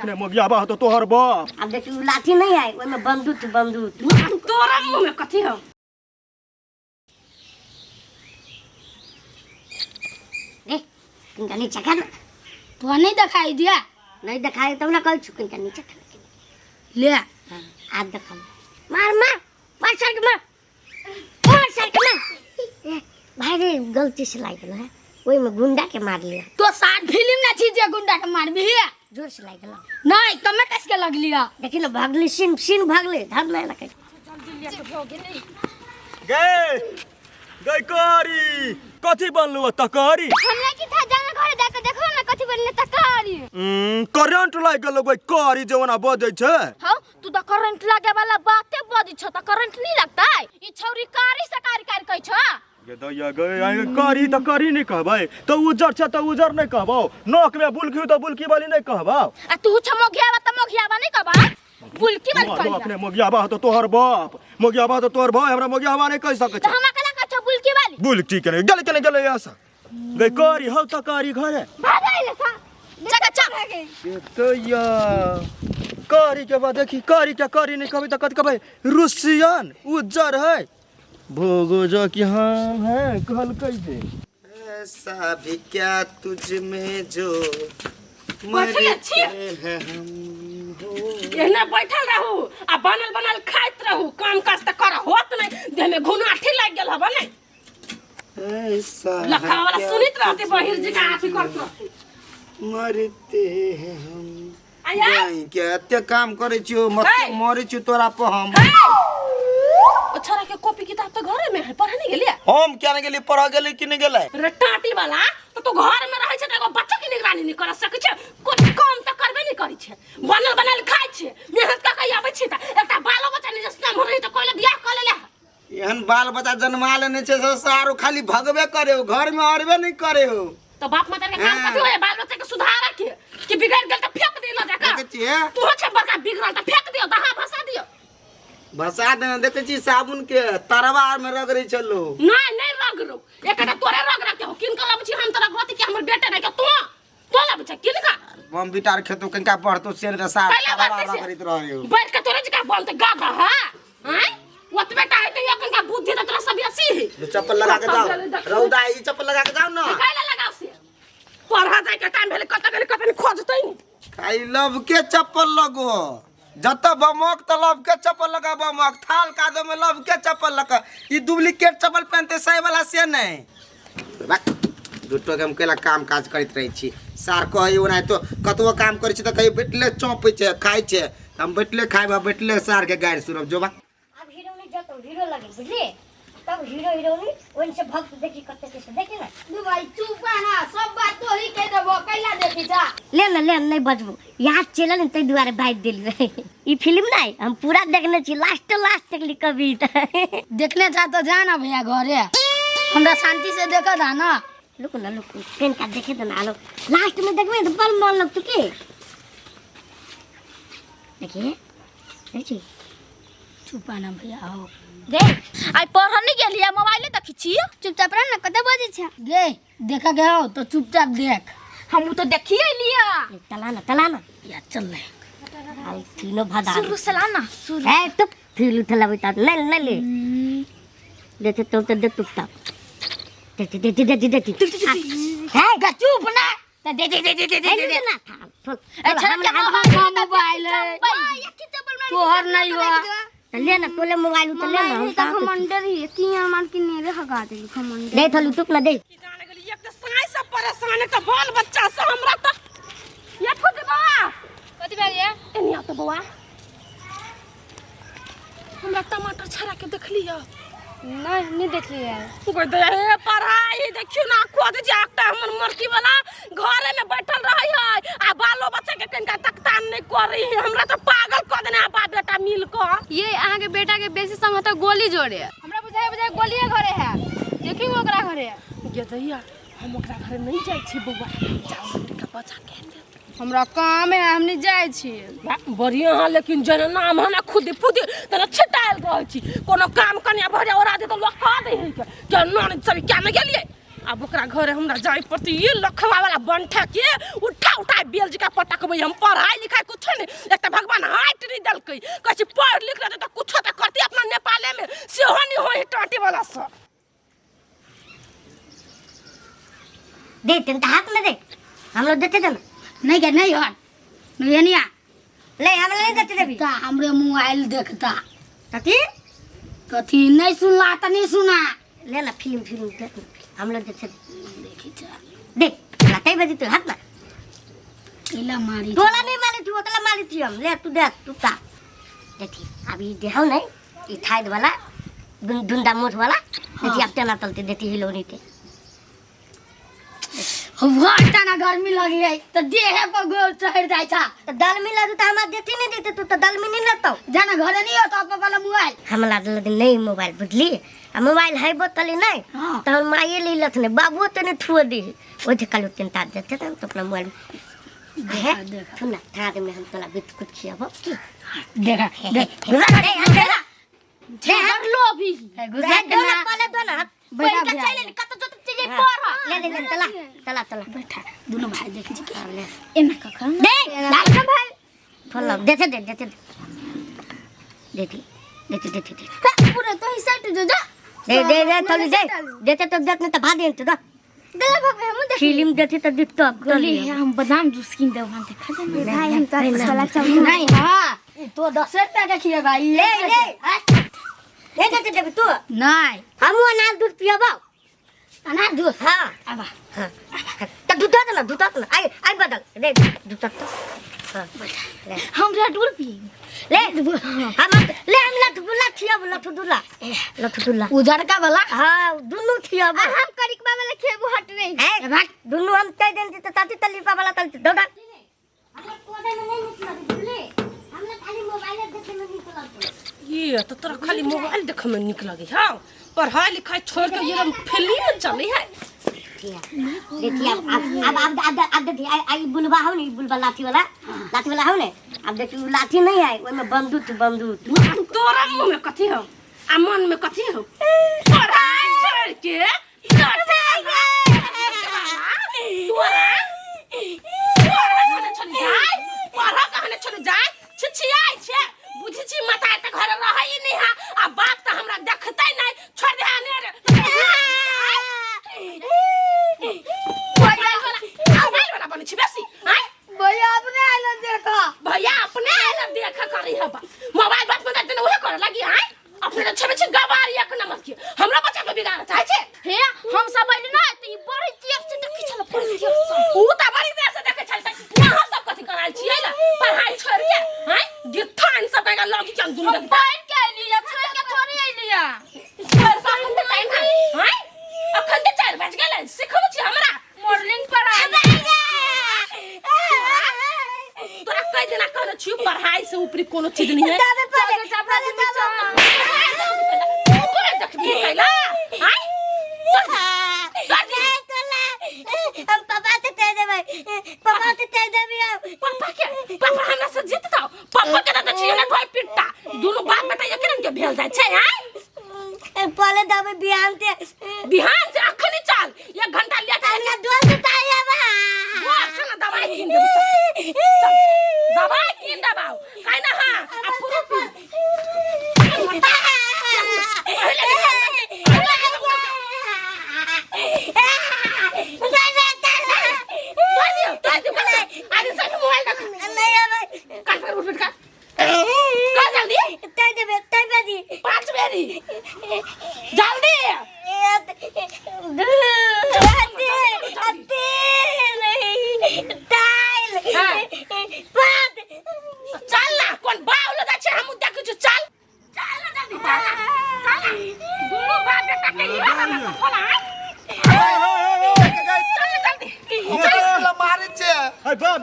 अपने मोगिया बा तो तोहर बाप। अब देखी लाठी नहीं है ओय में बंदूक तोरा मुंह में कथी हम रे किनका नीचे कर तो नहीं दिखाई दिया नहीं दिखाई तब ना कल छुकन का नीचे कर ले आज देखा मार सर के मार भाई रे गलती से लाग गया है ओय में गुंडा के मार लिया तो साथ फिल्म ना चीज गुंडा के मार भी है जोर से लाग गया नहीं कमे कस के लग लिया देखी ना भागली सीन भागले धर नहीं लगे गए गई कारी कथी बनलु तकारी हमरा की था जाना घर जाके देखो ना कथी बनले तकारी करंट लाग गेल गई कारी जवना बजै छै। हां तू तो करंट लागे वाला बाते बजी छ त करंट नहीं लगता है ई छौरी कारी से कारी कहि छ ये दैया गए आइ कारी त कारी नहीं कहबै तो उजर छ त उजर नहीं कहबौ नोक में बुलकी त बुलकी वाली नहीं कहबौ आ तू छ मोघियावा त मोघियावा नहीं कहबा बुलकी वाली कहि अपने मोगिया बा तो तोहर बाप मोगिया बा तो तोहर भाई हमरा मोगिया बा नहीं कह सकै त छै। हमरा कला कह छ बुलकी वाली बुलकी के गेले ऐसा गई कारी हौ तकारी घरे भागैले सा जगह चल ये दैया कारी के बाद देखी कारी क्या कारी नहीं कहबै त कत कहबै रुसियन उजर है भोगो जो कि हम है कहल कह दे ऐसा भी क्या तुझ में जो मरते हैं हम एहने बैठल रहू आ बनल खाइत रहू काम काज त कर होत नहीं देह में घुनाठी लाग गेल हबा नहीं ऐसा लखा वाला सुनित रहते बहिर जी का आथी करत मरते हैं हम आया नहीं क्या एते काम करे छियो मत हे! मरे छियो तोरा पर हम ओ छोरा के कॉपी किताब त घरे में है पढ़े नहीं गेलिया हम क्या नहीं गेली पढ़ा गेली कि नहीं गेलै रे टाटी वाला तो घर में रहे छ त एगो बच्चा के निगरानी नहीं कर सकै छ कोई काम त करबे नहीं करै छ बनल खाइ छ मेहनत का कई आबै छ त एकटा बालो बच्चा नहीं जस्ता मरे त कोइले बियाह कर लेले एहन बाल बच्चा जन्मा लेने छै से सारो खाली भगबे करे हो घर में अरबे नहीं करे हो तो बाप माता के काम कथि होय बाल बच्चा के सुधारा के कि बिगड़ गेल त फेंक दियो जाका देखे छियै तू छ बड़का बिगड़ल त फेंक दियो दहा भसा दियो भसा दे देखे छी साबुन के तरवा में रगड़ै छलो नहीं रगरो एकटा तोरे रगरा के हो किन कला बची हम तोरा गति के हमर बेटा नहीं के तो ला बच्चा किन का हम बिटार खेतो कनका पढ़तो शेर रे सार तरवा रगड़ित रहियो बैठ के तोरे जका बोलते गाबा हां हैं ओत बेटा है तो कनका बुद्धि त तोरा सब ऐसी है चप्पल लगा के जाओ रौदा ई चप्पल लगा के जाओ ना काला लगाओ से पढ़ा जाए के टाइम भेले कत खोजतै खाई लब के चप्पल लगो जत बमक त लब के चप्पल लगा बमक थाल कादो में लब के चप्पल लगा ई डुप्लीकेट चप्पल पहनते सही वाला से नहीं बा दुटो के हम केला काम काज करत रही छी सार कहै ओना तो कतबो काम करै छी त कहि बैठले चौपै छै खाइ छै हम बैठले खाइबा बैठले सार के गाड़ी सुनब जो बा अब हीरो नहीं जातो हीरो लगे बुझली तब हीरोइनी उनसे भक्त देखी करते कैसे देखे ना तू भाई चुप ना सब बात तो ही कह देबो कैला देखी जा ले नहीं बजबो याद चला नहीं तई दुआरे बाइट देली रहे ई फिल्म नहीं हम पूरा देखने छी लास्ट तक ली कभी देखने जा तो जा ना भैया घरे हमरा शांति से देखा था ना लुक पेन का देखे तो ना लो लास्ट में देखबे तो बल मन लग तू के देखिए चुप ना भैया आओ दे आई पढ़ने के लिए मोबाइल देखी छी चुपचाप रह ना कते बजे छ गे देखा गयो तो चुपचाप देख हम तो देखिए लिया तला ना या चल ले आई तीनों भदा शुरू से लाना शुरू है तो फिर उठला बता नहीं ले देते तो दे टुकता दे है गा चुप ना दे ना था ए छन मोबाइल तोहर नहीं हुआ ले ना तोले मोबाइल तो ले ना हम का कमांडर ही किया मान के नेरे हगा दे कमांडर दे थलू टुक ना दे जाने गेली एक त साई सब परेशान है त बाल बच्चा से हमरा त ये खुद बा कथि बारी है एनिया तो बउआ हमरा टमाटर छरा के देखली है नहीं देखली है कोई दे पढ़ाई देखियो ना खुद जाकटा हमर मरकी वाला घरे में बैठल रहै है आ बालो बच्चा के कनका तकतान नहीं करी हमरा तो पागल क देने बा बेटा मिल क ये आहा के बेटा के बेसी संग त गोली जोड़े हमरा बुझाए गोलिए घरे है देखी ओकरा घरे ये दैया हम ओकरा घरे नहीं जाय छी बउआ जाओ टिका बचा के हमरा काम है हम नहीं जाय छी बढ़िया है लेकिन जन नाम है ना खुद तना छिटायल रह छी कोनो काम कन्या भरे ओरा दे तो लखा दे है के ना सब क्या में गेलिए अब ओकरा घरे हमरा जाय पड़ती ये लखवा वाला बंठा के उठा बेल जी का पता कबै हम पढ़ाई लिखाई कुछ नहीं एक त भगवान हाइट नहीं दलकै कहै पढ़ लिख ले त कुछ त करती अपना नेपाले में सेहो नहीं होई टाटी वाला सब दे तन हाथ में दे हम लोग देते थे नहीं क्या नहीं हट नहीं नहीं आ ले हम लोग नहीं देते थे ता हमरे मोबाइल देखता कथी कथी नहीं सुनला त नहीं सुना ले ना फिल्म देख हम लोग देते देखी जा देख लाते बजी तू हाथ ना इला मारी तोला नहीं मारी थी ओतला मारी थी हम ले तू देख तू ता देखी अभी देहो नहीं ई थाइद वाला दुंदा मोठ वाला देखी अब तना तलते देती हिलोनी ते हटा ना गर्मी लगी है तो देह पर गोल चढ़ जाय था तो दल मिला तो हम देती नहीं देते तू तो दल में नहीं लेता जाना घरे नहीं हो तो पापा वाला मोबाइल हमला नहीं मोबाइल बुझली आ मोबाइल है बोतली नहीं हाँ। तो हम माये ले लथ ने बाबू तने छुआ दी ओ जे कल चिंता देते तो अपना मोबाइल देखा सुना थाद में हम तोला बित कुछ खियाबो की देखा देख हर लो भी गुजर दो ना पहले दो ना बैठा चले कत जो चीज पर ले तला बैठा दोनों भाई देखी जी अब ले एना का कर देख लाल का भाई फोन लो देते देती पूरे तो हिस्सा जो जा दे थोड़ी दे देते तो देख नहीं तो भाग दे तो दे बाबा हम देख फिल्म देती तो दिख तो अब गली हम बादाम जूस किन दे वहां देखा जा भाई हम तो साला चल नहीं हां तो 10 रुपया का खिया भाई ले दे तू नहीं हम अनार दूध पियाबो अनार दूध हां अब हां तो दूध ना आई बदल दे दूध तो हां ले हम रेड बुल पी ले हम ले हम लठगुल्ला खियाबो लठगुल्ला उजड़ का वाला हां दुनु खियाबो हम करिकबा वाला खेबो हट नहीं है भाग दुनु हम तय दिन त ताती तलीपा वाला तल दोडा हमने कोडे में नहीं निकला बुझले हमने खाली मोबाइल देखे में निकला ये तो तोरा खाली मोबाइल देखे में निक लगे हां पढ़ाई लिखाई छोड़ के ये फिल्म चले है देखिए अब देखिए आई बुलवा हो नहीं बुलवा लाठी वाला हो ने अब देखिए लाठी नहीं है ओय में बंदूक तोरा मुंह में कथी हो आ मन में कथी हो पढ़ाई छोड़ के लड़ते तोरा चल जाए छिछियाई छे बुझी छी माता त घर रहई नहीं है आ बाप त हमरा देखतै नहीं छोड़ दे आने रे भैया बनी छी बेसी भैया अपने आइलन देखा भैया अपने आइलन देखा करी है मोबाइल बात में देते वही करे लगी आय अपने छबे छी गवार एक नंबर के हमरा बच्चा के बिगाड़ चाहे छे हे हम सब आइल ना त ई बड़ी देर से देखि छल बड़ी देर से ऊ त बड़ी देर से देखे छल त वहां सब कथि कराल छियै ना पढ़ाई छोड़ के हैं गिठान सब का लगी चल दुन लगी पढ़ के लिया छोड़ के थोड़ी आइलिया छोड़ पाखन त टाइम है हैं अखन त 4 बज गेल सिखब छी हमरा मॉर्निंग पर तोरा कई दिन कहने छी पढ़ाई से ऊपरी कोनो चीज नहीं है चल चापड़ा दे तोरा देख भी कैला हैं हम पापा से कह देबे पापा हमरा से जीतता पापा के त छी ना ढोल पिट्टा दोनों बाप बेटा एक रंग के भेल जाय छै हैं पहले दबे बिहान से अखनी चल 1 घंटा लेट अन्ना दोस्त ताया बा चल दवाई किन दे चल दवाई किन दबाओ काई ना हां अब पूरा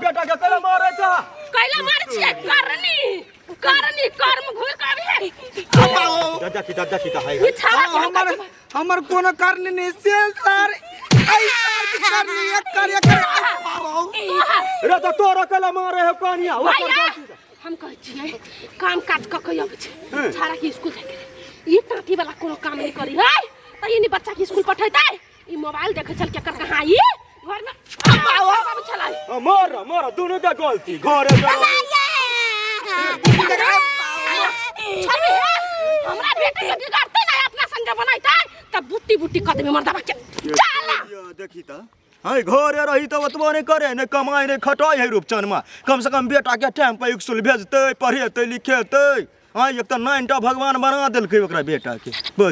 बेटा के कला मारे था कैला मार छिए करनी कर्म घुर कर है दादा सीता है ये छावा हमर कोनो करनी नहीं से सर आई करनी एक कर रे तो तोरा कला मारे है कनिया हम कह छिए काम काज क के आबै छै छाड़ा के स्कूल जाके ई टाटी वाला कोनो काम नहीं करी है त इनी बच्चा के स्कूल पठैतै ई मोबाइल देखे चल के कर कहां ई घर में बाबू चलाई मार दोनों का गलती घरे छबी हमरा बेटे के बिगाड़ते ना अपना संगे बनाइता तब बुट्टी बुट्टी कद में मरदा के चला देखी त हाय घरे रही त ओतबो नहीं करे ने कमाई ने खटाई है रूपचन में कम से कम बेटा के टाइम पे स्कूल भेजते पढ़ेते लिखेते हां एक त 9टा भगवान बना देलकै ओकरा बेटा के